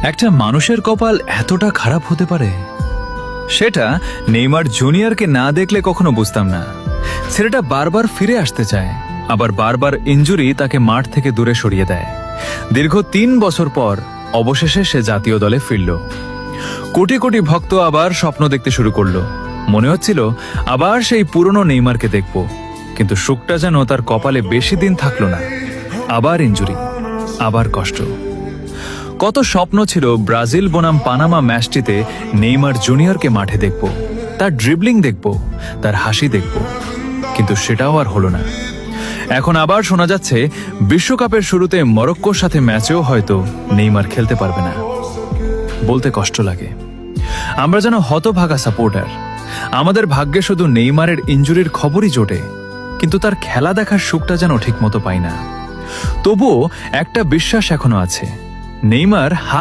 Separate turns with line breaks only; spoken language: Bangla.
একটা মানুষের কপাল এতটা খারাপ হতে পারে, সেটা নেইমার জুনিয়রকে না দেখলে কখনো বুঝতাম না। ছেলেটা বারবার ফিরে আসতে চায়, আবার বারবার ইনজুরি তাকে মাঠ থেকে দূরে সরিয়ে দেয়। দীর্ঘ 3 বছর পর অবশেষে সে জাতীয় দলে ফিরল। কোটি কোটি ভক্ত আবার স্বপ্ন দেখতে শুরু করলো। মনে হচ্ছিল আবার সেই পুরনো নেইমারকে দেখব, কিন্তু সুখটা যেন তার কপালে বেশি দিন থাকলো না। আবার ইনজুরি, আবার কষ্ট। কত স্বপ্ন ছিল ব্রাজিল বনাম পানামা ম্যাচটিতে নেইমার জুনিয়রকে মাঠে দেখব, তার ড্রিবলিং দেখব, তার হাসি দেখব, কিন্তু সেটাও আর হলো না। এখন আবার শোনা যাচ্ছে বিশ্বকাপের শুরুতে মরক্কোর সাথে ম্যাচেও হয়তো নেইমার খেলতে পারবে না। বলতে কষ্ট লাগে। আমরা যেন হতভাগা সাপোর্টার। আমাদের ভাগ্যে শুধু নেইমারের ইনজুরির খবরই জোটে, কিন্তু তার খেলা দেখার সুখটা যেন ঠিকমতো পাই না। তবুও একটা বিশ্বাস এখনো আছে, নেইমার